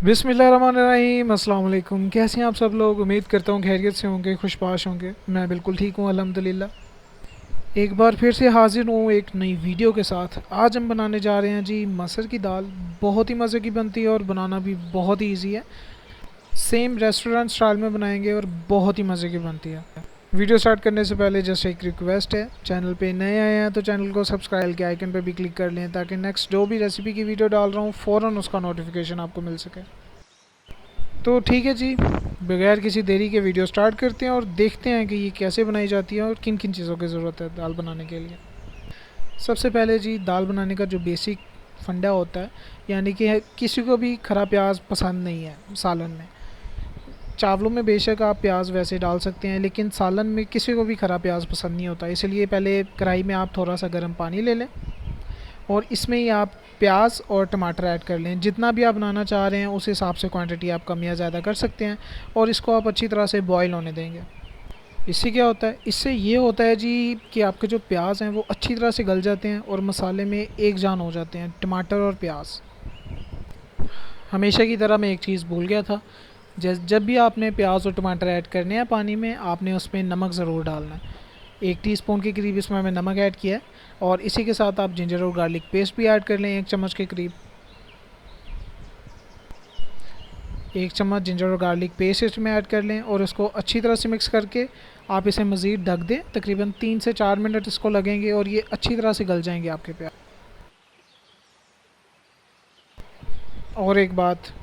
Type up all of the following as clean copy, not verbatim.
बिस्मिल्लाहिर्रहमानिर्रहीम, अस्सलाम वालेकुम। कैसे हैं आप सब लोग? उम्मीद करता हूँ खैरियत से होंगे, खुशपाश होंगे। मैं बिल्कुल ठीक हूँ अल्हम्दुलिल्लाह। एक बार फिर से हाजिर हूँ एक नई वीडियो के साथ। आज हम बनाने जा रहे हैं जी मसर की दाल। बहुत ही मज़े की बनती है और बनाना भी बहुत ही ईजी है। सेम रेस्टोरेंट स्टाइल में बनाएंगे और बहुत ही मज़े की बनती है। वीडियो स्टार्ट करने से पहले जस्ट एक रिक्वेस्ट है, चैनल पे नए आए हैं तो चैनल को सब्सक्राइब के आइकन पे भी क्लिक कर लें ताकि नेक्स्ट जो भी रेसिपी की वीडियो डाल रहा हूँ फ़ौरन उसका नोटिफिकेशन आपको मिल सके। तो ठीक है जी, बगैर किसी देरी के वीडियो स्टार्ट करते हैं और देखते हैं कि ये कैसे बनाई जाती है और किन किन चीज़ों की ज़रूरत है दाल बनाने के लिए। सबसे पहले जी दाल बनाने का जो बेसिक फंडा होता है, यानी कि किसी को भी खरा प्याज पसंद नहीं है सालन में। चावलों में बेशक आप प्याज वैसे डाल सकते हैं, लेकिन सालन में किसी को भी खरा प्याज पसंद नहीं होता। इसलिए पहले कढ़ाई में आप थोड़ा सा गर्म पानी ले लें और इसमें ही आप प्याज और टमाटर ऐड कर लें। जितना भी आप बनाना चाह रहे हैं उस हिसाब से क्वांटिटी आप कम या ज़्यादा कर सकते हैं और इसको आप अच्छी तरह से बॉईल होने देंगे। इससे क्या होता है? इससे ये होता है जी कि आपके जो प्याज हैं वो अच्छी तरह से गल जाते हैं और मसाले में एक जान हो जाते हैं, टमाटर और प्याज। हमेशा की तरह मैं एक चीज़ भूल गया था, जब भी आपने प्याज और टमाटर ऐड करने हैं पानी में, आपने उसमें नमक ज़रूर डालना है। 1 टीस्पून के करीब इसमें मैंने नमक ऐड किया है और इसी के साथ आप जिंजर और गार्लिक पेस्ट भी ऐड कर लें 1 चम्मच के करीब। 1 चम्मच जिंजर और गार्लिक पेस्ट इसमें ऐड कर लें और इसको अच्छी तरह से मिक्स करके आप इसे मज़ीद ढक दें। तकरीबन 3 से 4 मिनट इसको लगेंगे और ये अच्छी तरह से गल जाएंगे आपके प्याज। और एक बात,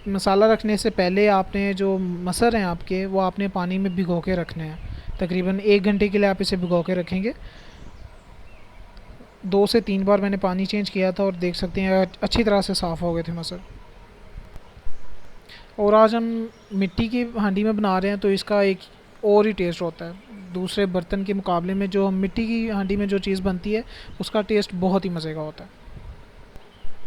मसाला रखने से पहले आपने जो मसर हैं आपके, वो आपने पानी में भिगो के रखने हैं। तकरीबन 1 घंटे के लिए आप इसे भिगो के रखेंगे। 2 से 3 बार मैंने पानी चेंज किया था और देख सकते हैं अच्छी तरह से साफ़ हो गए थे मसर। और आज हम मिट्टी की हांडी में बना रहे हैं तो इसका एक और ही टेस्ट होता है दूसरे बर्तन के मुकाबले में। जो हम मिट्टी की हांडी में जो चीज़ बनती है उसका टेस्ट बहुत ही मज़े का होता है।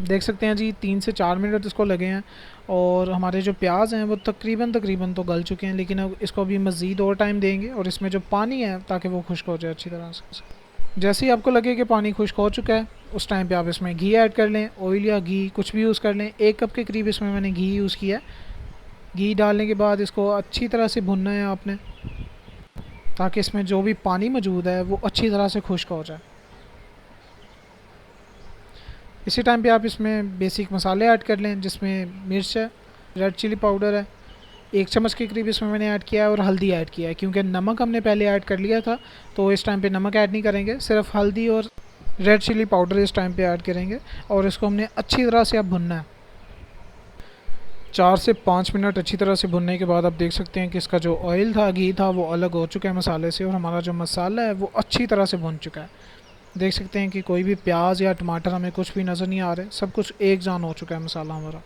देख सकते हैं जी 3 से 4 मिनट इसको लगे हैं और हमारे जो प्याज हैं वो तकरीबन तकरीबन तो गल चुके हैं, लेकिन अब इसको अभी मज़ीद और टाइम देंगे और इसमें जो पानी है ताकि वो खुश्क हो जाए अच्छी तरह से। जैसे ही आपको लगे कि पानी खुश्क हो चुका है उस टाइम पे आप इसमें घी ऐड कर लें, ऑयल या घी कुछ भी यूज़ कर लें। 1 कप के करीब इसमें मैंने घी यूज़ किया है। घी डालने के बाद इसको अच्छी तरह से भुनना है आपने, ताकि इसमें जो भी पानी मौजूद है वो अच्छी तरह से खुश्क हो जाए। इसी टाइम पे आप इसमें बेसिक मसाले ऐड कर लें, जिसमें मिर्च है, रेड चिली पाउडर है 1 चम्मच के करीब इसमें मैंने ऐड किया है और हल्दी ऐड किया है। क्योंकि नमक हमने पहले ऐड कर लिया था तो इस टाइम पे नमक ऐड नहीं करेंगे, सिर्फ हल्दी और रेड चिली पाउडर इस टाइम पे ऐड करेंगे और इसको हमने अच्छी तरह से अब भुनना है। 4 से 5 मिनट अच्छी तरह से भुनने के बाद आप देख सकते हैं कि इसका जो ऑयल था, घी था, वो अलग हो चुका है मसाले से और हमारा जो मसाला है वो अच्छी तरह से भुन चुका है। देख सकते हैं कि कोई भी प्याज या टमाटर हमें कुछ भी नज़र नहीं आ रहे, सब कुछ एक जान हो चुका है मसाला हमारा।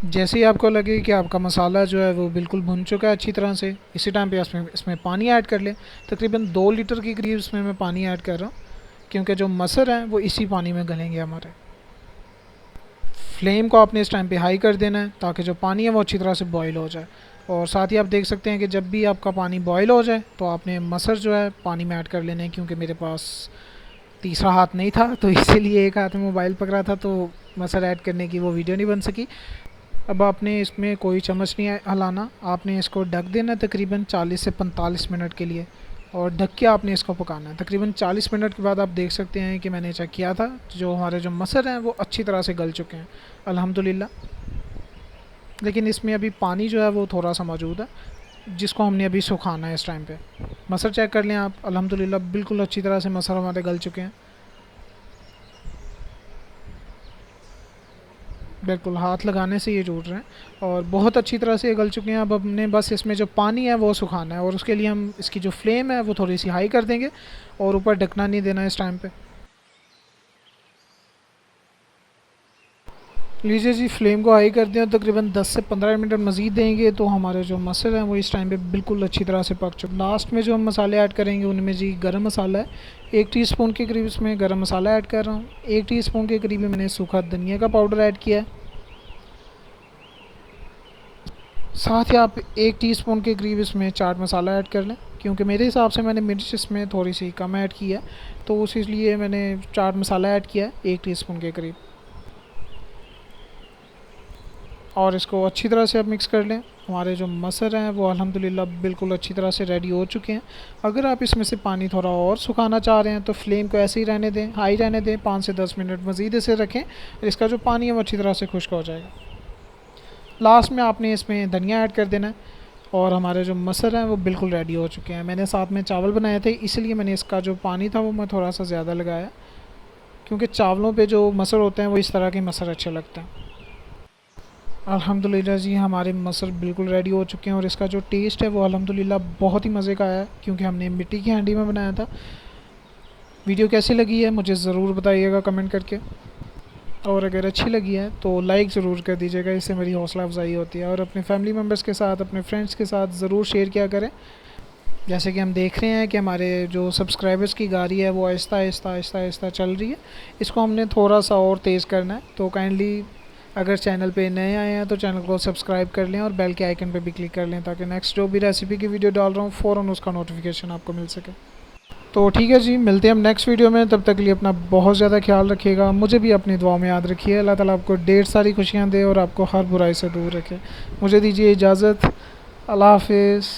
जैसे ही आपको लगे कि आपका मसाला जो है वो बिल्कुल भुन चुका है अच्छी तरह से, इसी टाइम पे इसमें पानी ऐड कर लें। तकरीबन 2 लीटर के करीब इसमें मैं पानी ऐड कर रहा हूँ, क्योंकि जो मसर हैं वो इसी पानी में गलेंगे हमारे। फ्लेम को आपने इस टाइम पे हाई कर देना है ताकि जो पानी है वो अच्छी तरह से बॉईल हो जाए। और साथ ही आप देख सकते हैं कि जब भी आपका पानी बॉईल हो जाए तो आपने मसर जो है पानी में ऐड कर लेने हैं। क्योंकि मेरे पास तीसरा हाथ नहीं था तो इसीलिए एक हाथ में मोबाइल पकड़ा था तो मसर ऐड करने की वो वीडियो नहीं बन सकी। अब आपने इसमें कोई चम्मच नहीं हिलाना, आपने इसको ढक देना तकरीबन 40 से 45 मिनट के लिए और ढक के आपने इसको पकाना है। तकरीबन 40 मिनट के बाद आप देख सकते हैं कि मैंने चेक किया था, जो हमारे जो मसर हैं वो अच्छी तरह से गल चुके हैं अल्हम्दुलिल्लाह। लेकिन इसमें अभी पानी जो है वो थोड़ा सा मौजूद है, जिसको हमने अभी सुखाना है इस टाइम पे। मसर चेक कर लें आप, अल्हम्दुलिल्लाह बिल्कुल अच्छी तरह से मसर हमारे गल चुके हैं। बिल्कुल हाथ लगाने से ये जुड़ रहे हैं और बहुत अच्छी तरह से ये गल चुके हैं। अब हमने बस इसमें जो पानी है वो सुखाना है और उसके लिए हम इसकी जो फ्लेम है वो थोड़ी सी हाई कर देंगे और ऊपर ढकना नहीं देना इस टाइम पे। लीजिए जी, फ्लेम को हाई कर दें, तकरीबन 10 से 15 मिनट मज़ीद देंगे तो हमारे जो मसर हैं वो इस टाइम पे बिल्कुल अच्छी तरह से पक चुके। लास्ट में जो हम मसाले ऐड करेंगे उनमें जी गरम मसाला है, 1 टीस्पून के करीब इसमें गरम मसाला ऐड कर रहा हूँ। 1 टीस्पून के करीब मैंने सूखा धनिया का पाउडर ऐड किया है। साथ ही आप 1 टीस्पून के करीब इसमें चाट मसाला ऐड कर लें, क्योंकि मेरे हिसाब से मैंने मिर्च इसमें थोड़ी सी कम ऐड की है तो उस इसलिए मैंने चाट मसाला ऐड किया है 1 टीस्पून के करीब। और इसको अच्छी तरह से आप मिक्स कर लें। हमारे जो मसर हैं वो अल्हम्दुलिल्लाह बिल्कुल अच्छी तरह से रेडी हो चुके हैं। अगर आप इसमें से पानी थोड़ा और सुखाना चाह रहे हैं तो फ्लेम को ऐसे ही रहने दें, हाई रहने दें, 5 से 10 मिनट मज़ीद इसे रखें। इसका जो पानी है वो अच्छी तरह से खुश्क हो जाएगा। लास्ट में आपने इसमें धनिया ऐड कर देना है। और हमारे जो मसर हैं वो बिल्कुल रेडी हो चुके हैं। मैंने साथ में चावल बनाए थे, इसलिए मैंने इसका जो पानी था वो मैं थोड़ा सा ज़्यादा लगाया, क्योंकि चावलों पे जो मसर होते हैं वो इस तरह के मसर अच्छे लगते हैं। अल्हम्दुलिल्लाह जी हमारे मसर बिल्कुल रेडी हो चुके हैं और इसका जो टेस्ट है वो अल्हम्दुलिल्लाह बहुत ही मज़े का आया, क्योंकि हमने मिट्टी की हांडी में बनाया था। वीडियो कैसी लगी है मुझे ज़रूर बताइएगा कमेंट करके, और अगर अच्छी लगी है तो लाइक ज़रूर कर दीजिएगा, इससे मेरी हौसला अफजाई होती है। और अपने फैमिली मेम्बर्स के साथ, अपने फ्रेंड्स के साथ ज़रूर शेयर किया करें। जैसे कि हम देख रहे हैं कि हमारे जो सब्सक्राइबर्स की गाड़ी है वो आहिस्ता आहिस्ता आहिस्ता आहिस्ता चल रही है। इसको हमने थोड़ा सा और तेज़ करना है, तो काइंडली अगर चैनल पे नए आए हैं तो चैनल को सब्सक्राइब कर लें और बेल के आइकन पे भी क्लिक कर लें, ताकि नेक्स्ट जो भी रेसिपी की वीडियो डाल रहा हूँ फ़ौरन उसका नोटिफिकेशन आपको मिल सके। तो ठीक है जी, मिलते हैं हम नेक्स्ट वीडियो में। तब तक के लिए अपना बहुत ज़्यादा ख्याल रखिएगा, मुझे भी अपनी दुआ में याद रखिए। अल्लाह ताला आपको ढेर सारी खुशियाँ दे और आपको हर बुराई से दूर रखे। मुझे दीजिए इजाज़त। अल्लाह हाफिज़।